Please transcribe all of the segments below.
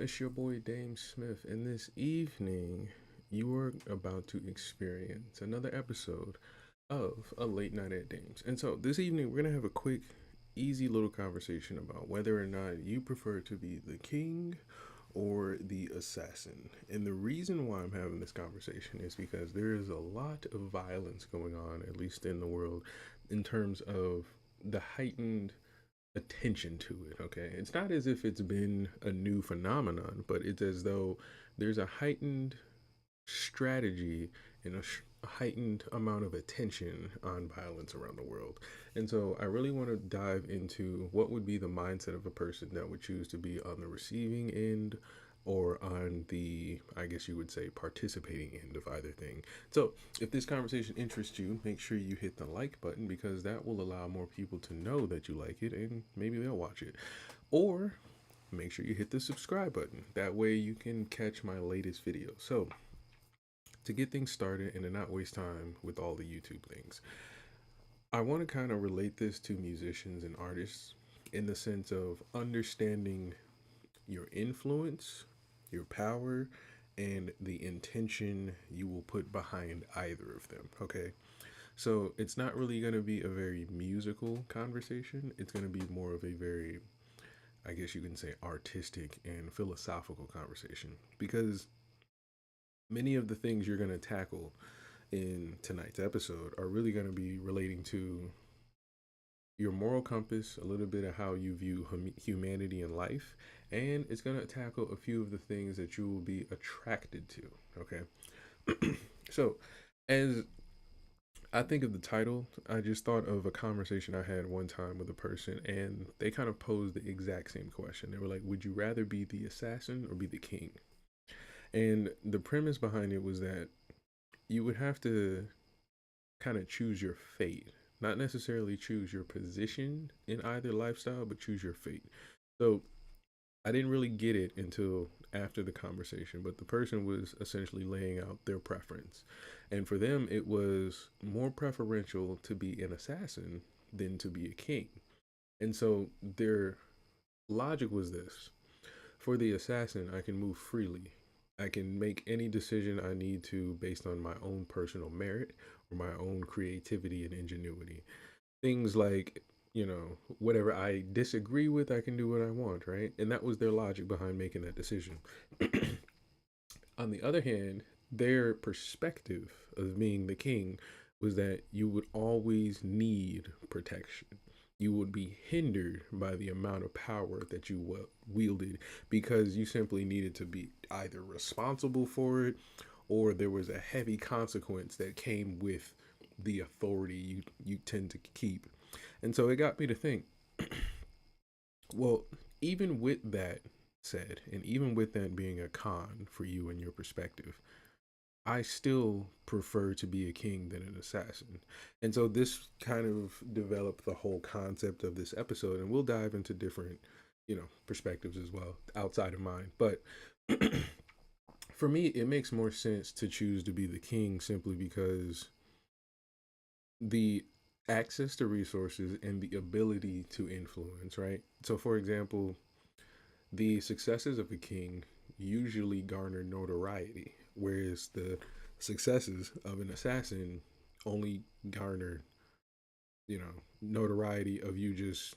It's your boy DameSmiff, and this evening you are about to experience another episode of a late night at Dames. And so this evening we're gonna have a quick, easy little conversation about whether or not you prefer to be the king or the assassin. And the reason why I'm having this conversation is because there is a lot of violence going on, at least in the world, in terms of the heightened attention to it. Okay, it's not as if it's been a new phenomenon, but it's as though there's a heightened strategy and a heightened amount of attention on violence around the world. And so I really want to dive into what would be the mindset of a person that would choose to be on the receiving end or on the, I guess you would say, participating end of either thing. So if this conversation interests you, make sure you hit the like button because that will allow more people to know that you like it and maybe they'll watch it. Or make sure you hit the subscribe button. That way you can catch my latest video. So to get things started and to not waste time with all the YouTube things, I want to kind of relate this to musicians and artists in the sense of understanding your influence, your power, and the intention you will put behind either of them. Okay. So it's not really going to be a very musical conversation. It's going to be more of a very, I guess you can say, artistic and philosophical conversation because many of the things you're going to tackle in tonight's episode are really going to be relating to your moral compass, a little bit of how you view humanity and life, and it's going to tackle a few of the things that you will be attracted to. Okay. So, as I think of the title, I just thought of a conversation I had one time with a person, and they kind of posed the exact same question. They were like, would you rather be the assassin or be the king? And the premise behind it was that you would have to kind of choose your fate, not necessarily choose your position in either lifestyle, but choose your fate. So I didn't really get it until after the conversation, but the person was essentially laying out their preference. And for them, it was more preferential to be an assassin than to be a king. And so their logic was this: for the assassin, I can move freely. I can make any decision I need to based on my own personal merit or my own creativity and ingenuity. Things like, whatever I disagree with, I can do what I want, right? And that was their logic behind making that decision. On the other hand, their perspective of being the king was that you would always need protection. You would be hindered by the amount of power that you wielded because you simply needed to be either responsible for it or there was a heavy consequence that came with the authority you tend to keep. And so it got me to think, well, even with that said, and even with that being a con for you and your perspective, I still prefer to be a king than an assassin. And so this kind of developed the whole concept of this episode, and we'll dive into different, perspectives as well outside of mine. But for me, it makes more sense to choose to be the king simply because the access to resources and the ability to influence, right? So, for example, the successes of a king usually garner notoriety, whereas the successes of an assassin only garner, notoriety of you just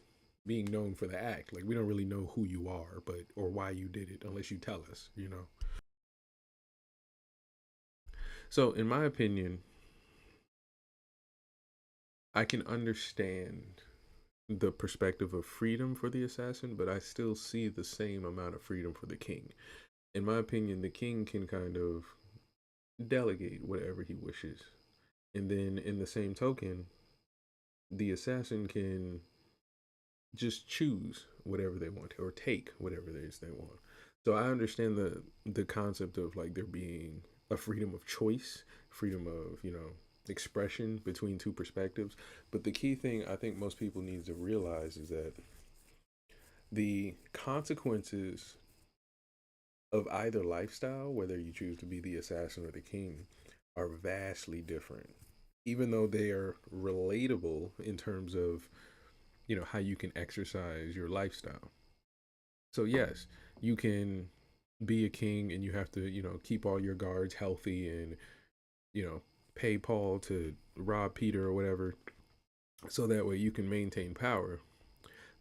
being known for the act. Like we don't really know who you are, but or why you did it unless you tell us. So, in my opinion, I can understand the perspective of freedom for the assassin, but I still see the same amount of freedom for the king. In my opinion, the king can kind of delegate whatever he wishes. And then in the same token, the assassin can just choose whatever they want or take whatever it is they want. So I understand the concept of like there being a freedom of choice, freedom of, expression between two perspectives. But the key thing I think most people need to realize is that the consequences of either lifestyle, whether you choose to be the assassin or the king, are vastly different. Even though they are relatable in terms of, how you can exercise your lifestyle. So yes, you can be a king and you have to, keep all your guards healthy and, you know, pay Paul to rob Peter or whatever, so that way you can maintain power.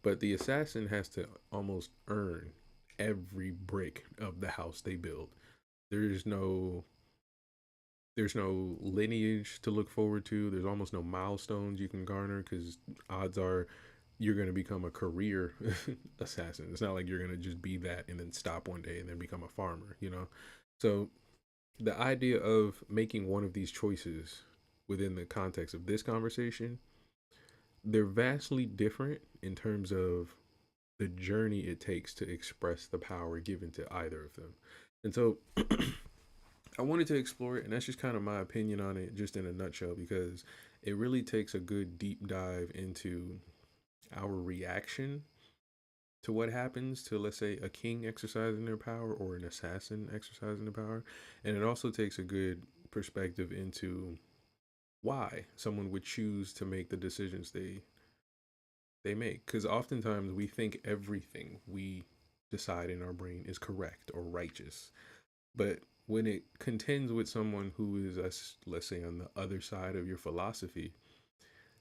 But the assassin has to almost earn every brick of the house they build. There's no there's no lineage to look forward to. There's almost no milestones you can garner because odds are you're going to become a career assassin. It's not like you're going to just be that and then stop one day and then become a farmer. So the idea of making one of these choices within the context of this conversation, they're vastly different in terms of the journey it takes to express the power given to either of them. And so I wanted to explore it, and that's just kind of my opinion on it, just in a nutshell, because it really takes a good deep dive into our reaction to what happens to, let's say, a king exercising their power or an assassin exercising their power. And it also takes a good perspective into why someone would choose to make the decisions they make. Because oftentimes we think everything we decide in our brain is correct or righteous. But when it contends with someone who is, let's say, on the other side of your philosophy,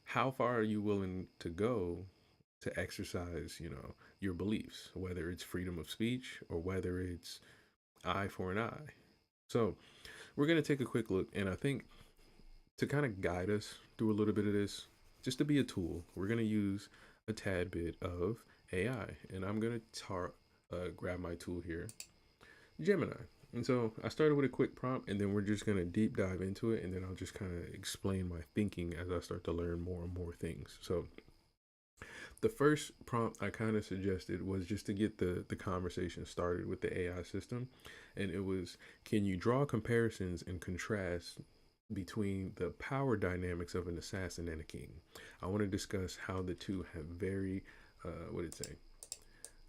how far are you willing to go to exercise, your beliefs, whether it's freedom of speech or whether it's eye for an eye? So we're going to take a quick look. And I think to kind of guide us through a little bit of this, just to be a tool, we're going to use a tad bit of AI. And I'm going to grab my tool here, Gemini. And so I started with a quick prompt, and then we're just going to deep dive into it. And then I'll just kind of explain my thinking as I start to learn more and more things. So the first prompt I kind of suggested was just to get the conversation started with the AI system. And it was, can you draw comparisons and contrasts between the power dynamics of an assassin and a king? I want to discuss how the two have very, what did it say?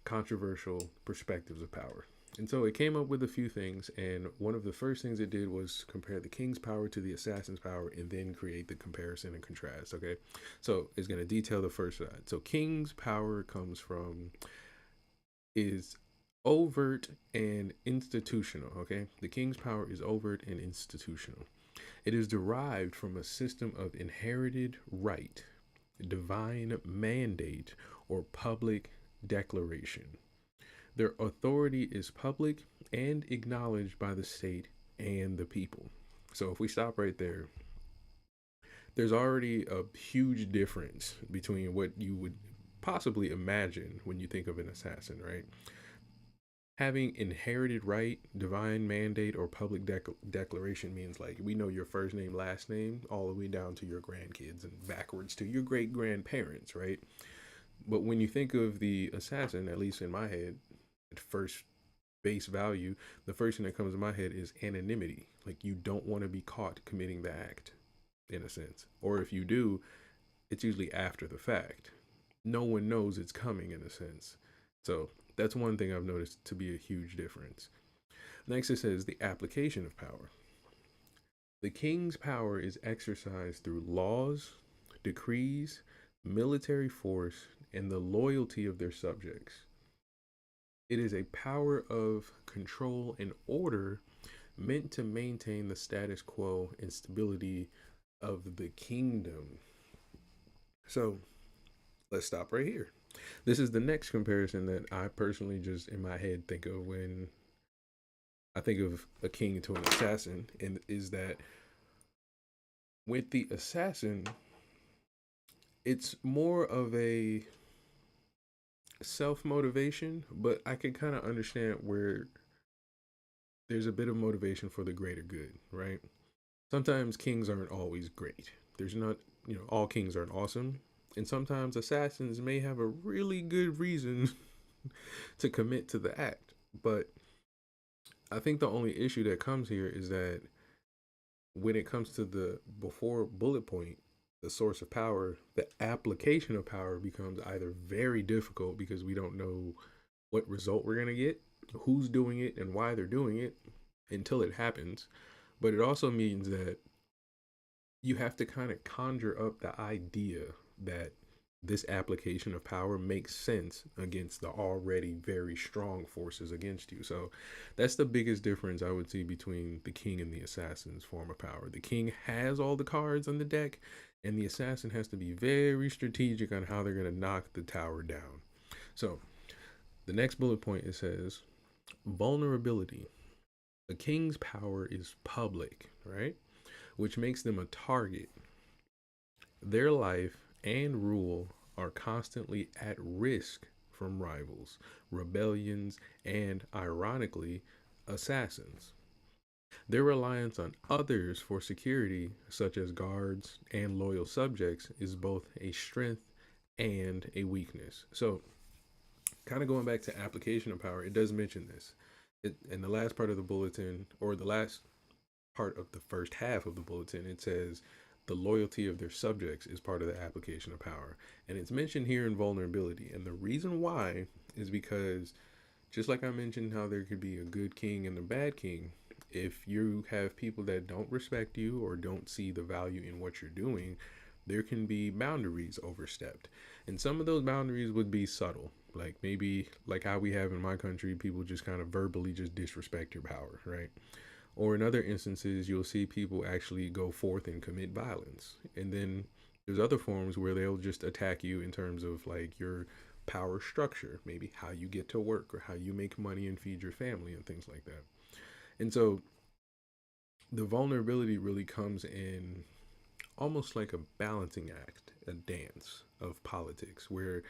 Controversial perspectives of power. And so it came up with a few things, and one of the first things it did was compare the king's power to the assassin's power and then create the comparison and contrast. Okay, so it's going to detail the first side. So king's power is overt and institutional. Okay, the king's power is overt and institutional. It is derived from a system of inherited right, divine mandate, or public declaration. Their authority is public and acknowledged by the state and the people. So if we stop right there, there's already a huge difference between what you would possibly imagine when you think of an assassin, right? Having inherited right, divine mandate, or public declaration means like we know your first name, last name, all the way down to your grandkids and backwards to your great grandparents, right? But when you think of the assassin, at least in my head, at first base value, the first thing that comes to my head is anonymity. Like you don't want to be caught committing the act, in a sense. Or if you do, it's usually after the fact. No one knows it's coming, in a sense. So that's one thing I've noticed to be a huge difference. Next, it says the application of power. The king's power is exercised through laws, decrees, military force, and the loyalty of their subjects. It is a power of control and order meant to maintain the status quo and stability of the kingdom. So let's stop right here. This is the next comparison that I personally just in my head think of when I think of a king to an assassin, and is that with the assassin, it's more of a self motivation, but I can kind of understand where there's a bit of motivation for the greater good, right? Sometimes kings aren't always great. There's not, all kings aren't awesome. And sometimes assassins may have a really good reason to commit to the act. But I think the only issue that comes here is that when it comes to the before bullet point, the source of power, the application of power becomes either very difficult because we don't know what result we're going to get, who's doing it, and why they're doing it until it happens. But it also means that you have to kind of conjure up the idea that this application of power makes sense against the already very strong forces against you. So that's the biggest difference I would see between the king and the assassin's form of power. The king has all the cards on the deck, and the assassin has to be very strategic on how they're going to knock the tower down. So the next bullet point, it says vulnerability. A king's power is public, right? Which makes them a target. Their life and rule are constantly at risk from rivals, rebellions, and, ironically, assassins. Their reliance on others for security, such as guards and loyal subjects, is both a strength and a weakness. So, kind of going back to application of power, it does mention this. In the last part of the bulletin, or the last part of the first half of the bulletin, it says the loyalty of their subjects is part of the application of power. And it's mentioned here in vulnerability. And the reason why is because, just like I mentioned how there could be a good king and a bad king, if you have people that don't respect you or don't see the value in what you're doing, there can be boundaries overstepped. And some of those boundaries would be subtle. Like maybe like how we have in my country, people just kind of verbally just disrespect your power, right? Or in other instances, you'll see people actually go forth and commit violence. And then there's other forms where they'll just attack you in terms of like your power structure, maybe how you get to work or how you make money and feed your family and things like that. And so the vulnerability really comes in almost like a balancing act, a dance of politics where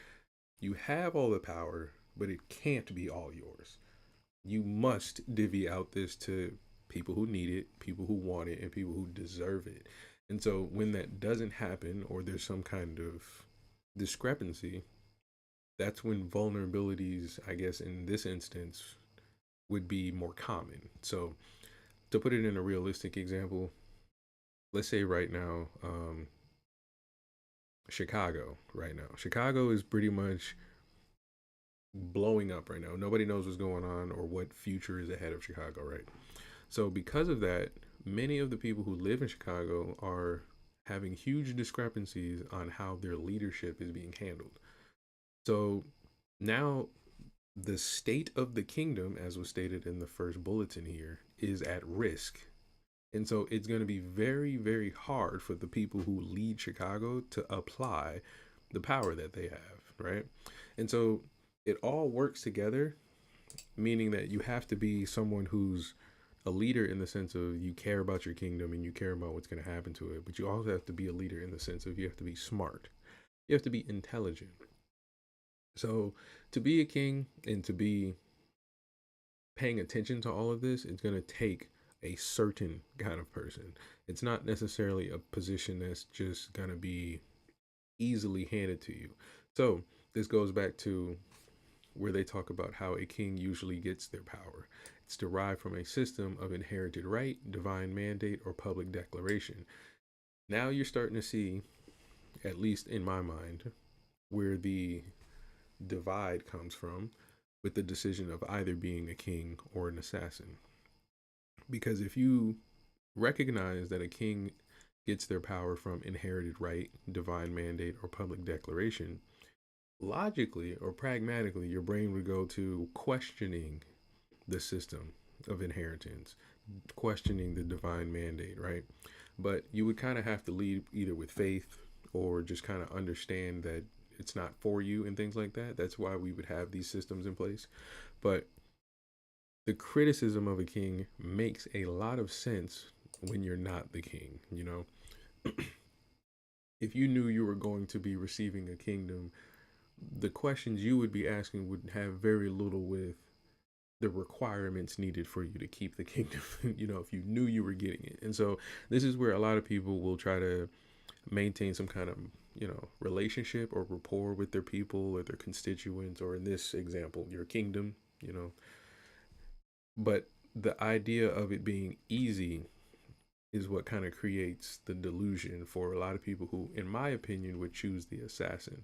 you have all the power, but it can't be all yours. You must divvy out this to people who need it, people who want it, and people who deserve it. And so when that doesn't happen, or there's some kind of discrepancy, that's when vulnerabilities, I guess in this instance, would be more common. So to put it in a realistic example, let's say right now, Chicago, right now. Chicago is pretty much blowing up right now. Nobody knows what's going on or what future is ahead of Chicago, right? So, because of that, many of the people who live in Chicago are having huge discrepancies on how their leadership is being handled. So, now the state of the kingdom, as was stated in the first bulletin here, is at risk. And so, it's going to be very, very hard for the people who lead Chicago to apply the power that they have, right? And so, it all works together, meaning that you have to be someone who's a leader in the sense of you care about your kingdom and you care about what's going to happen to it, but you also have to be a leader in the sense of you have to be smart, you have to be intelligent. So to be a king and to be paying attention to all of this, it's going to take a certain kind of person. It's not necessarily a position that's just going to be easily handed to you. So this goes back to where they talk about how a king usually gets their power. It's derived from a system of inherited right, divine mandate, or public declaration. Now you're starting to see, at least in my mind, where the divide comes from with the decision of either being a king or an assassin. Because if you recognize that a king gets their power from inherited right, divine mandate, or public declaration, logically or pragmatically, your brain would go to questioning the system of inheritance, questioning the divine mandate, right? But you would kind of have to lead either with faith or just kind of understand that it's not for you and things like that. That's why we would have these systems in place. But the criticism of a king makes a lot of sense when you're not the king, you know? If you knew you were going to be receiving a kingdom, the questions you would be asking would have very little with the requirements needed for you to keep the kingdom, you know, if you knew you were getting it. And so this is where a lot of people will try to maintain some kind of, you know, relationship or rapport with their people or their constituents, or in this example, your kingdom, you know. But the idea of it being easy is what kind of creates the delusion for a lot of people who, in my opinion, would choose the assassin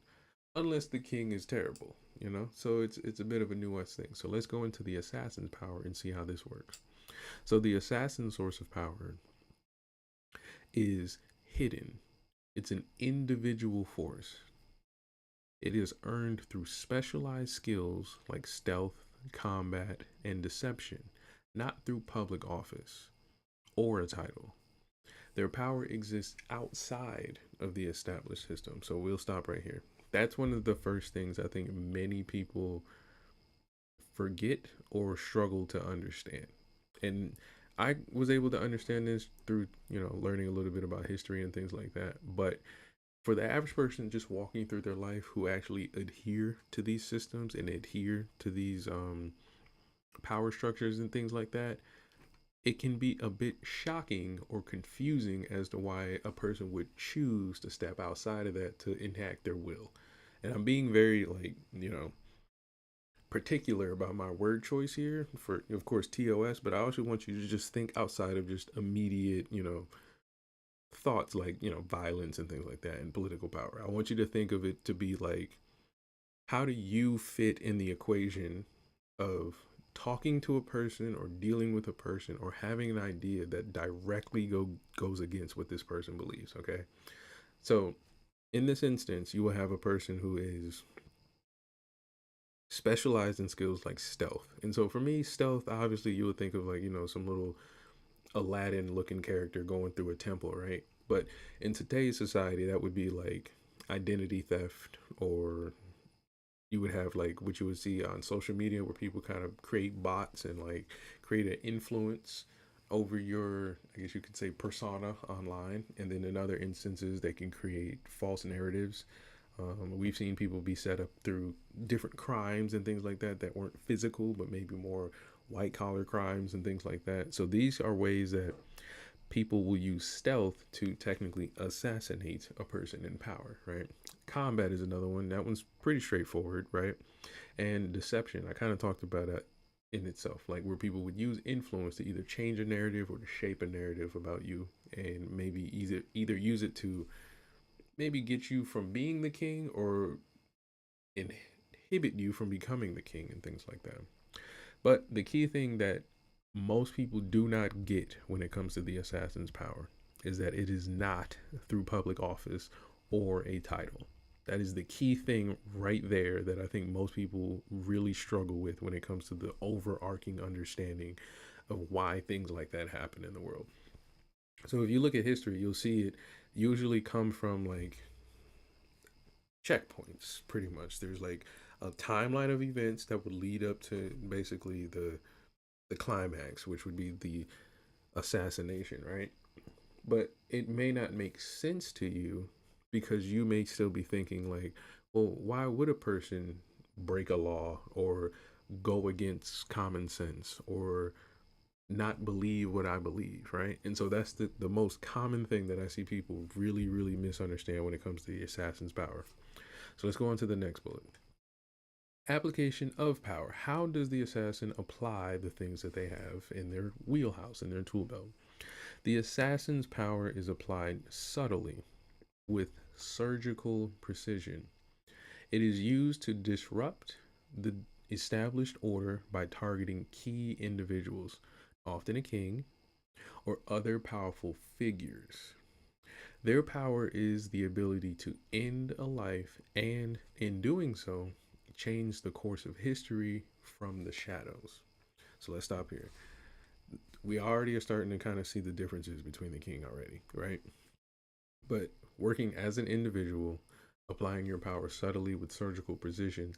unless the king is terrible, you know. So it's a bit of a nuanced thing. So let's go into the assassin's power and see how this works. So the assassin source of power is hidden. It's an individual force. It is earned through specialized skills like stealth, combat, and deception, not through public office or a title. Their power exists outside of the established system. So we'll stop right here. That's one of the first things I think many people forget or struggle to understand. And I was able to understand this through, learning a little bit about history and things like that. But for the average person just walking through their life who actually adhere to these systems and adhere to these power structures and things like that, it can be a bit shocking or confusing as to why a person would choose to step outside of that to enact their will. And I'm being very, like, particular about my word choice here for, of course, TOS, but I also want you to just think outside of just immediate, thoughts like, violence and things like that and political power. I want you to think of it to be like, how do you fit in the equation of talking to a person or dealing with a person or having an idea that directly goes against what this person believes? Okay. So in this instance, you will have a person who is specialized in skills like stealth. And so for me, stealth, obviously you would think of like, some little Aladdin looking character going through a temple, right? But in today's society, that would be like identity theft, or you would have like what you would see on social media where people kind of create bots and like create an influence over your, I guess you could say, persona online. And then in other instances, they can create false narratives. We've seen people be set up through different crimes and things like that that weren't physical, but maybe more white collar crimes and things like that. So these are ways that people will use stealth to technically assassinate a person in power, right? Combat is another one. That one's pretty straightforward, right? And deception, I kind of talked about that in itself, like where people would use influence to either change a narrative or to shape a narrative about you, and maybe either use it to maybe get you from being the king or inhibit you from becoming the king and things like that. But the key thing that most people do not get when it comes to the assassin's power is that it is not through public office or a title. That is the key thing right there that I think most people really struggle with when it comes to the overarching understanding of why things like that happen in the world. So if you look at history, you'll see it usually come from like checkpoints, pretty much. There's like a timeline of events that would lead up to basically the climax, which would be the assassination, right? But it may not make sense to you because you may still be thinking like, well, why would a person break a law or go against common sense or not believe what I believe, right? And so that's the most common thing that I see people really, really misunderstand when it comes to the assassin's power. So let's go on to the next bullet. Application of power. How does the assassin apply the things that they have in their wheelhouse, in their tool belt? The assassin's power is applied subtly with surgical precision. It is used to disrupt the established order by targeting key individuals, often a king or other powerful figures. Their power is the ability to end a life and, in doing so, change the course of history from the shadows. So let's stop here. We already are starting to kind of see the differences between the king already, right? But working as an individual, applying your power subtly with surgical precision,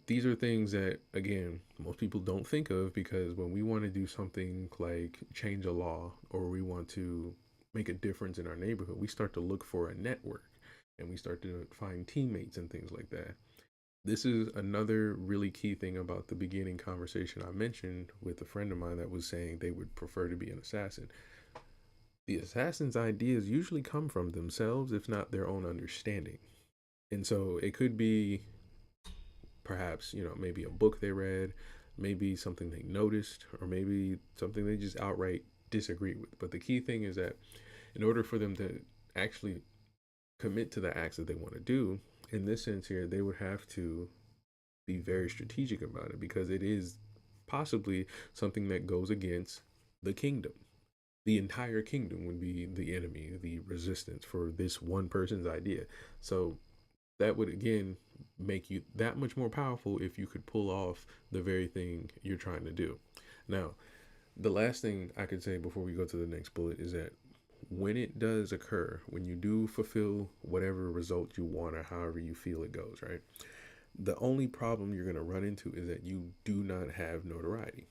these are things that, again, most people don't think of because when we want to do something like change a law or we want to make a difference in our neighborhood, we start to look for a network and we start to find teammates and things like that. This is another really key thing about the beginning conversation I mentioned with a friend of mine that was saying they would prefer to be an assassin. The assassin's ideas usually come from themselves, if not their own understanding. And so it could be perhaps, maybe a book they read, maybe something they noticed, or maybe something they just outright disagree with. But the key thing is that in order for them to actually commit to the acts that they want to do, in this sense here, they would have to be very strategic about it because it is possibly something that goes against the kingdom. The entire kingdom would be the enemy, the resistance for this one person's idea. So That would again make you that much more powerful if you could pull off the very thing you're trying to do. Now, the last thing I could say before we go to the next bullet is that when it does occur, when you do fulfill whatever result you want or however you feel it goes, right? The only problem you're going to run into is that you do not have notoriety.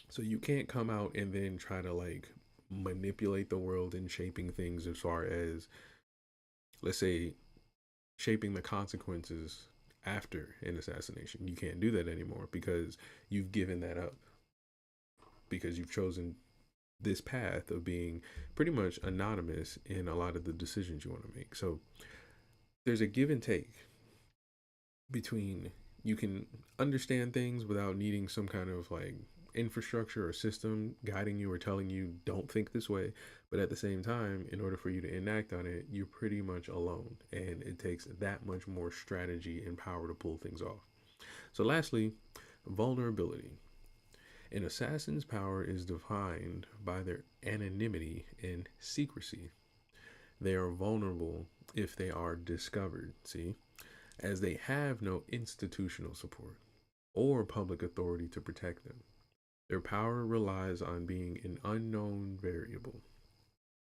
So you can't come out and then try to like manipulate the world and shaping things as far as, let's say, shaping the consequences after an assassination. You can't do that anymore because you've given that up, because you've chosen this path of being pretty much anonymous in a lot of the decisions you want to make. So there's a give and take between you can understand things without needing some kind of like infrastructure or system guiding you or telling you don't think this way, but at the same time, in order for you to enact on it, you're pretty much alone, and it takes that much more strategy and power to pull things off. So lastly, vulnerability. An assassin's power is defined by their anonymity and secrecy. They are vulnerable if they are discovered, see, as they have no institutional support or public authority to protect them. Their power relies on being an unknown variable.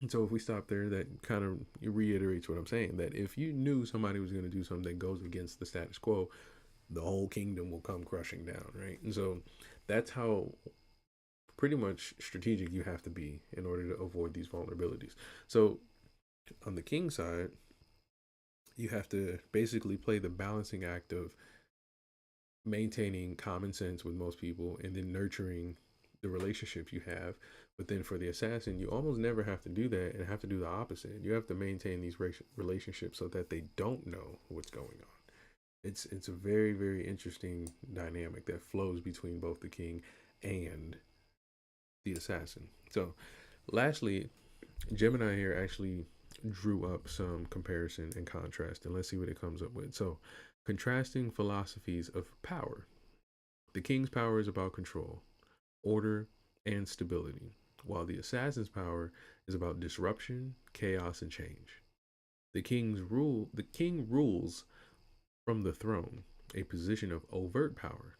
And so if we stop there, that kind of reiterates what I'm saying, that if you knew somebody was going to do something that goes against the status quo, the whole kingdom will come crushing down, right? And so that's how pretty much strategic you have to be in order to avoid these vulnerabilities. So on the king side, you have to basically play the balancing act of maintaining common sense with most people and then nurturing the relationships you have. But then for the assassin, you almost never have to do that and have to do the opposite. You have to maintain these relationships so that they don't know what's going on. It's a very, very interesting dynamic that flows between both the king and the assassin. So lastly, Gemini here actually drew up some comparison and contrast, and let's see what it comes up with. So contrasting philosophies of power. The king's power is about control, order, and stability, while the assassin's power is about disruption, chaos, and change. The king rules from the throne, a position of overt power,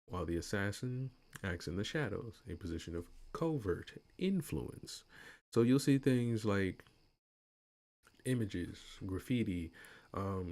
while the assassin acts in the shadows, a position of covert influence. So you'll see things like images, graffiti.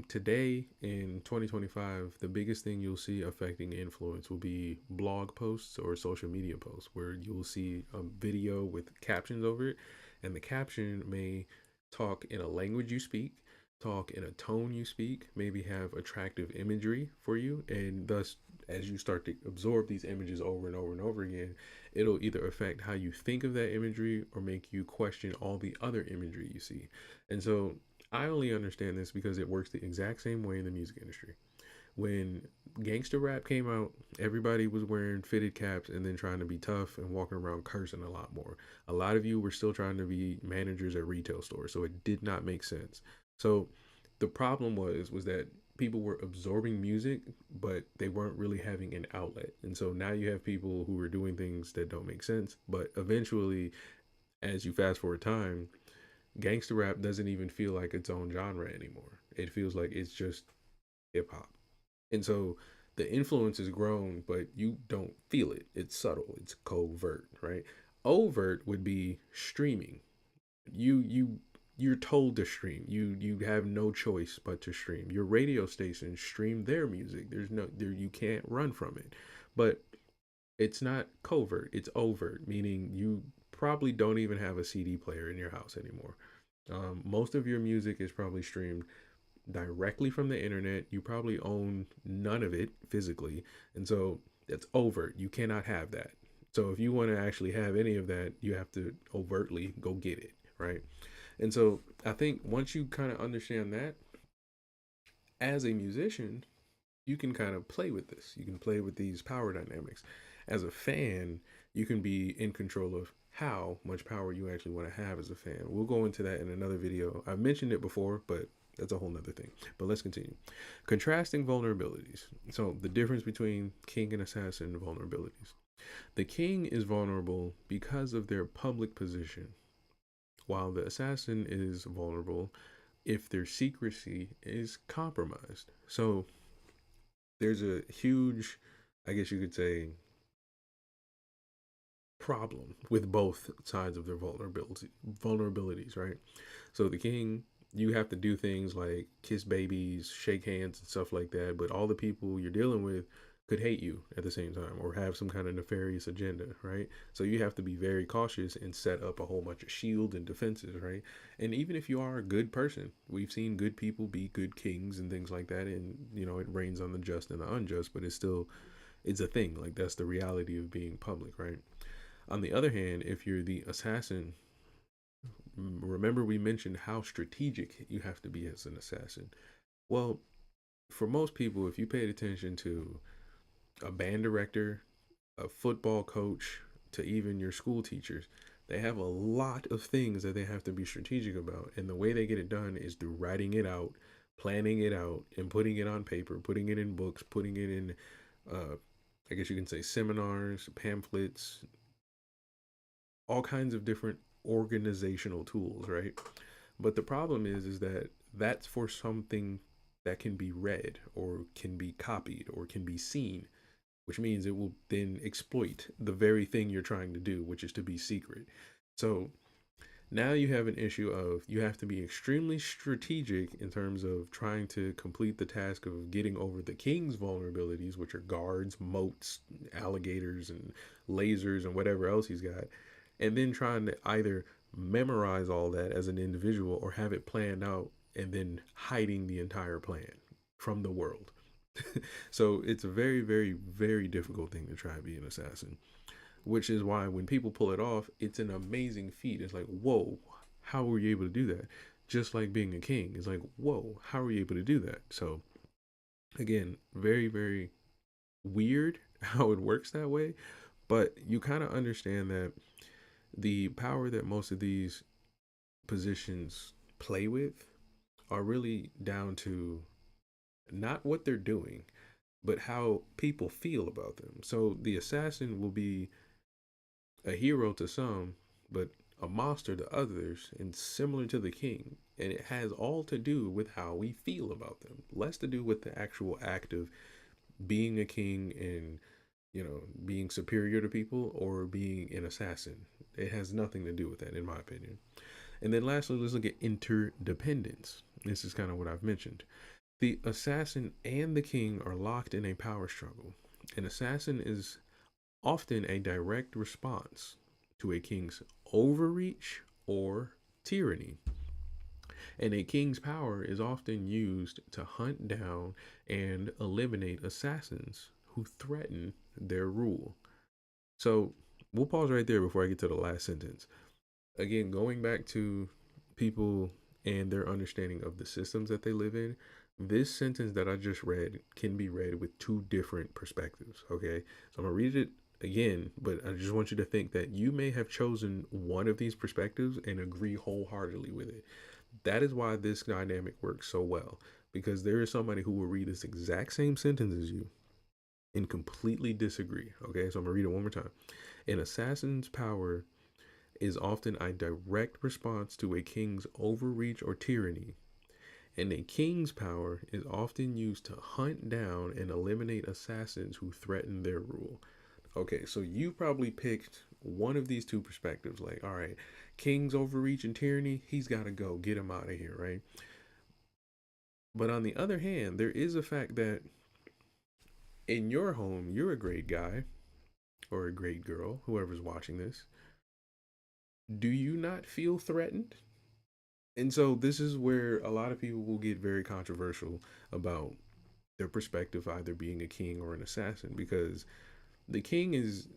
Today in 2025, the biggest thing you'll see affecting influence will be blog posts or social media posts, where you'll see a video with captions over it, and the caption may talk in a language you speak, talk in a tone you speak, maybe have attractive imagery for you, and thus, as you start to absorb these images over and over and over again, it'll either affect how you think of that imagery or make you question all the other imagery you see. And so I only understand this because it works the exact same way in the music industry. When gangster rap came out, everybody was wearing fitted caps and then trying to be tough and walking around cursing a lot more. A lot of you were still trying to be managers at retail stores, so it did not make sense. So the problem was that people were absorbing music, but they weren't really having an outlet. And so now you have people who are doing things that don't make sense, but eventually, as you fast forward time, gangster rap doesn't even feel like its own genre anymore. It feels like it's just hip hop. And so the influence has grown, but you don't feel it. It's subtle, it's covert, right? Overt would be streaming. You're told to stream. You have no choice but to stream. Your radio station stream their music. There's no there you can't run from it. But it's not covert, it's overt, meaning you probably don't even have a CD player in your house anymore. Most of your music is probably streamed directly from the internet. You probably own none of it physically. And so it's overt. You cannot have that. So if you want to actually have any of that, you have to overtly go get it, right? And so I think once you kind of understand that, as a musician, you can kind of play with this. You can play with these power dynamics. As a fan, you can be in control of how much power you actually want to have as a fan. We'll go into that in another video. I've mentioned it before, but that's a whole nother thing. But let's continue. Contrasting vulnerabilities. So the difference between king and assassin vulnerabilities. The king is vulnerable because of their public position, while the assassin is vulnerable if their secrecy is compromised. So there's a huge, I guess you could say, problem with both sides of their vulnerabilities, right? So the king, you have to do things like kiss babies, shake hands, and stuff like that. But all the people you're dealing with could hate you at the same time or have some kind of nefarious agenda, right? So you have to be very cautious and set up a whole bunch of shield and defenses, right? And even if you are a good person, we've seen good people be good kings and things like that. And, it rains on the just and the unjust, but it's a thing. Like, that's the reality of being public, right? On the other hand, if you're the assassin, remember we mentioned how strategic you have to be as an assassin. Well, for most people, if you paid attention to a band director, a football coach, to even your school teachers, they have a lot of things that they have to be strategic about. And the way they get it done is through writing it out, planning it out, and putting it on paper, putting it in books, putting it in, I guess you can say, seminars, pamphlets, all kinds of different organizational tools, right? But the problem is that that's for something that can be read or can be copied or can be seen, which means it will then exploit the very thing you're trying to do, which is to be secret. So now you have an issue of you have to be extremely strategic in terms of trying to complete the task of getting over the king's vulnerabilities, which are guards, moats, alligators, and lasers, and whatever else he's got, and then trying to either memorize all that as an individual or have it planned out and then hiding the entire plan from the world. So it's a very, very, very difficult thing to try and be an assassin, which is why when people pull it off, it's an amazing feat. It's like, whoa, how were you able to do that? Just like being a king. It's like, whoa, how are you able to do that? So again, very, very weird how it works that way. But you kind of understand that the power that most of these positions play with are really down to not what they're doing, but how people feel about them. So the assassin will be a hero to some, but a monster to others, and similar to the king. And it has all to do with how we feel about them, less to do with the actual act of being a king and, being superior to people or being an assassin. It has nothing to do with that, in my opinion. And then lastly, let's look at interdependence. This is kind of what I've mentioned. The assassin and the king are locked in a power struggle. An assassin is often a direct response to a king's overreach or tyranny. And a king's power is often used to hunt down and eliminate assassins who threaten their rule. So we'll pause right there before I get to the last sentence. Again, going back to people and their understanding of the systems that they live in, this sentence that I just read can be read with two different perspectives. Okay. So I'm going to read it again, but I just want you to think that you may have chosen one of these perspectives and agree wholeheartedly with it. That is why this dynamic works so well, because there is somebody who will read this exact same sentence as you and completely disagree. Okay. So I'm going to read it one more time. An assassin's power is often a direct response to a king's overreach or tyranny, and a king's power is often used to hunt down and eliminate assassins who threaten their rule. Okay, so you probably picked one of these two perspectives, like, all right, king's overreach and tyranny, he's got to go, get him out of here, right? But on the other hand, there is a fact that in your home, you're a great guy or a great girl, whoever's watching this. Do you not feel threatened? And so this is where a lot of people will get very controversial about their perspective either being a king or an assassin, because the king is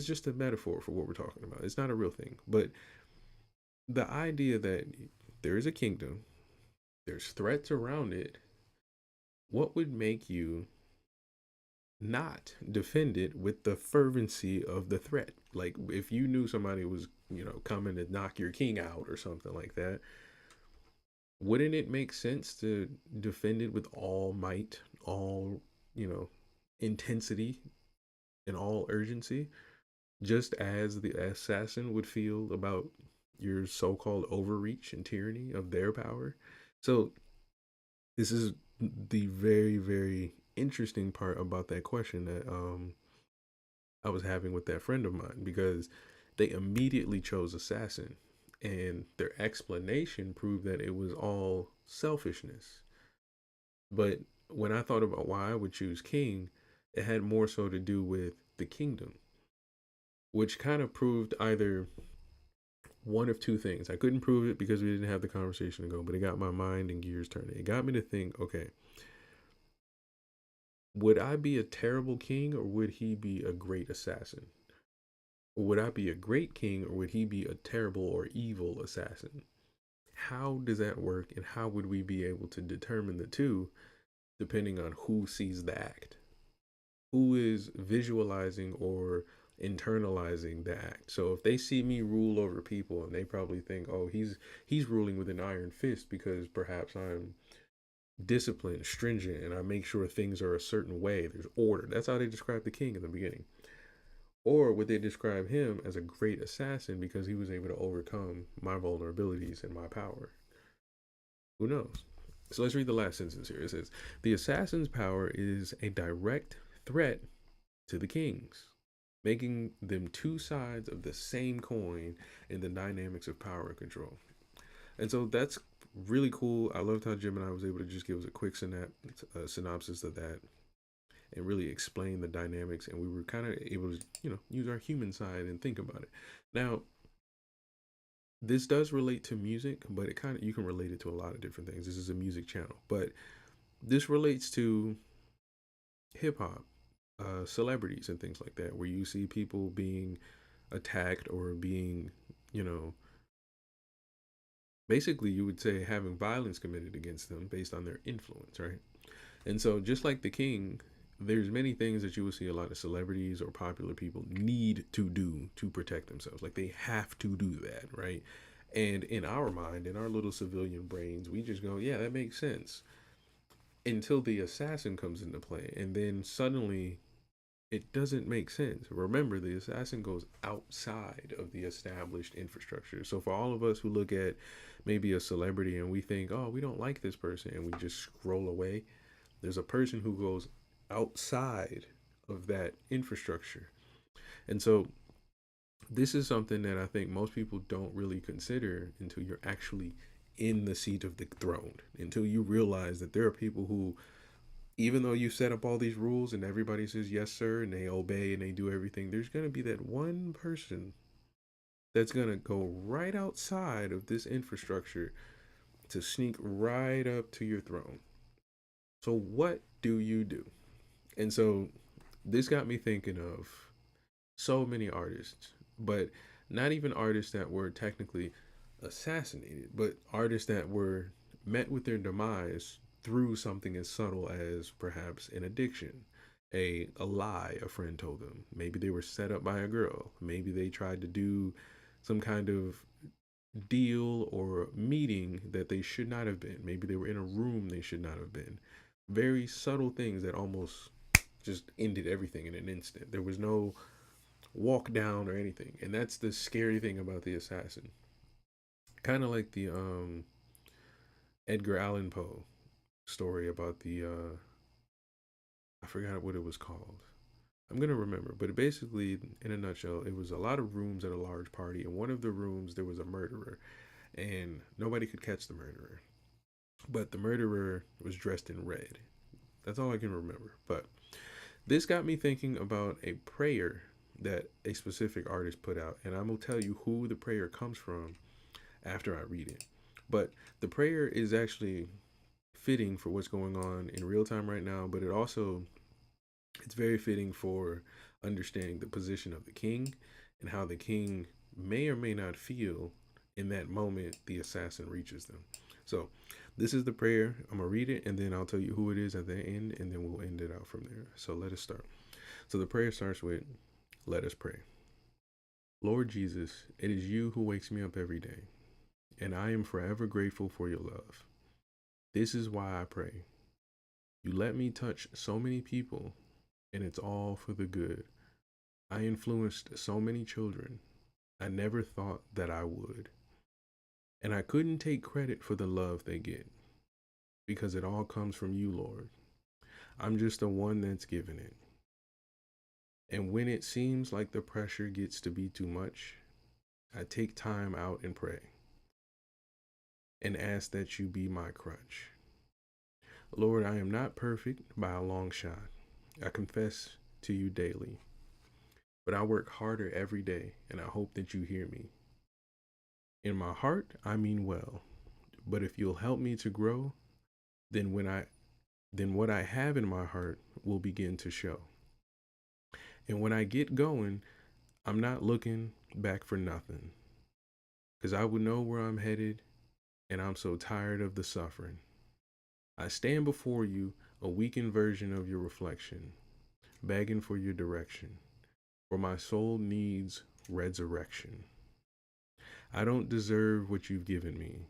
just a metaphor for what we're talking about. It's not a real thing. But the idea that there is a kingdom, there's threats around it, what would make you not defend it with the fervency of the threat? Like if you knew somebody was, coming to knock your king out or something like that, wouldn't it make sense to defend it with all might, all, intensity, and all urgency, just as the assassin would feel about your so called overreach and tyranny of their power? So this is the very, very interesting part about that question that I was having with that friend of mine, because they immediately chose assassin, and their explanation proved that it was all selfishness. But when I thought about why I would choose king, it had more so to do with the kingdom, which kind of proved either one of two things. I couldn't prove it because we didn't have the conversation to go, but it got my mind and gears turning. It got me to think, okay, would I be a terrible king, or would he be a great assassin? Or would I be a great king, or would he be a terrible or evil assassin? How does that work, and how would we be able to determine the two depending on who sees the act? Who is visualizing or internalizing the act? So if they see me rule over people, and they probably think, oh, he's ruling with an iron fist because perhaps I'm disciplined, stringent, and I make sure things are a certain way. There's order. That's how they describe the king in the beginning. Or would they describe him as a great assassin because he was able to overcome my vulnerabilities and my power? Who knows? So let's read the last sentence here. It says, the assassin's power is a direct threat to the king's, making them two sides of the same coin in the dynamics of power and control. And so that's really cool. I loved how Jim and I was able to just give us a quick synopsis of that and really explain the dynamics. And we were kind of able to, use our human side and think about it. Now, this does relate to music, but it kind of, you can relate it to a lot of different things. This is a music channel, but this relates to hip hop, celebrities, and things like that, where you see people being attacked or being, you know, basically you would say having violence committed against them based on their influence, right? And so just like the king, there's many things that you will see a lot of celebrities or popular people need to do to protect themselves. Like they have to do that, right? And in our mind, in our little civilian brains, we just go, yeah, that makes sense. Until the assassin comes into play. And then suddenly it doesn't make sense. Remember, the assassin goes outside of the established infrastructure. So for all of us who look at maybe a celebrity and we think, oh, we don't like this person, and we just scroll away, there's a person who goes outside of that infrastructure. And so this is something that I think most people don't really consider until you're actually in the seat of the throne, until you realize that there are people who, even though you set up all these rules and everybody says yes sir and they obey and they do everything, there's going to be that one person that's going to go right outside of this infrastructure to sneak right up to your throne. So what do you do? And so this got me thinking of so many artists, but not even artists that were technically assassinated, but artists that were met with their demise through something as subtle as perhaps an addiction, a lie a friend told them. Maybe they were set up by a girl. Maybe they tried to do some kind of deal or meeting that they should not have been. Maybe they were in a room they should not have been. Very subtle things that almost just ended everything in an instant. There was no walk down or anything. And that's the scary thing about the assassin. Kind of like the Edgar Allan Poe story about the I forgot what it was called. I'm gonna remember, but it basically, in a nutshell, it was a lot of rooms at a large party. In one of the rooms, there was a murderer, and nobody could catch the murderer. But the murderer was dressed in red. That's all I can remember. But this got me thinking about a prayer that a specific artist put out, and I'm gonna tell you who the prayer comes from after I read it. But the prayer is actually fitting for what's going on in real time right now, but it's very fitting for understanding the position of the king and how the king may or may not feel in that moment the assassin reaches them. So this is the prayer. I'm gonna read it and then I'll tell you who it is at the end, and then we'll end it out from there. So let us start. So the prayer starts with, let us pray. Lord Jesus, it is you who wakes me up every day, and I am forever grateful for your love. This is why I pray. You let me touch so many people, and it's all for the good. I influenced so many children. I never thought that I would. And I couldn't take credit for the love they get. because it all comes from you, Lord. I'm just the one that's given it. And when it seems like the pressure gets to be too much, I take time out and pray and ask that you be my crutch. Lord, I am not perfect by a long shot. I confess to you daily, but I work harder every day, and I hope that you hear me. In my heart, I mean well, but if you'll help me to grow, then what I have in my heart will begin to show. And when I get going, I'm not looking back for nothing, because I would know where I'm headed, and I'm so tired of the suffering. I stand before you, a weakened version of your reflection, begging for your direction, for my soul needs resurrection. I don't deserve what you've given me,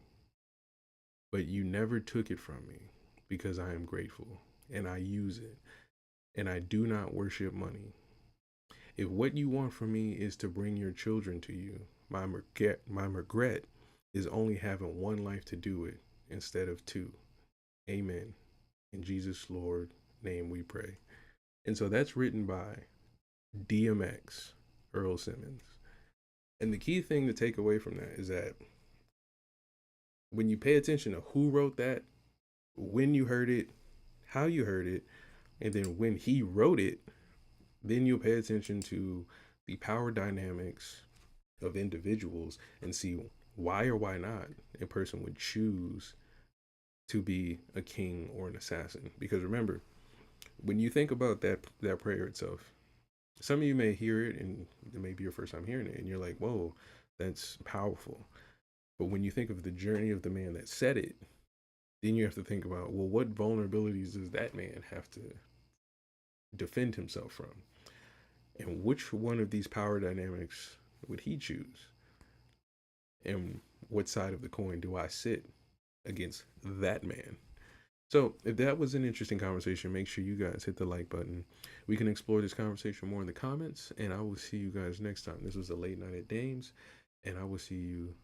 but you never took it from me because I am grateful and I use it, and I do not worship money. If what you want from me is to bring your children to you, my regret is only having one life to do it instead of two. Amen. In Jesus' Lord name we pray. And so that's written by DMX, Earl Simmons. And the key thing to take away from that is that when you pay attention to who wrote that, when you heard it, how you heard it, and then when he wrote it, then you'll pay attention to the power dynamics of individuals and see why or why not a person would choose to be a king or an assassin. Because remember, when you think about that prayer itself, some of you may hear it and it may be your first time hearing it, and you're like, "Whoa, that's powerful." But when you think of the journey of the man that said it, then you have to think about, well, what vulnerabilities does that man have to defend himself from? And which one of these power dynamics would he choose? And what side of the coin do I sit against that man? So, if that was an interesting conversation, make sure you guys hit the like button. We can explore this conversation more in the comments, and I will see you guys next time. This was a late night at Dames, and I will see you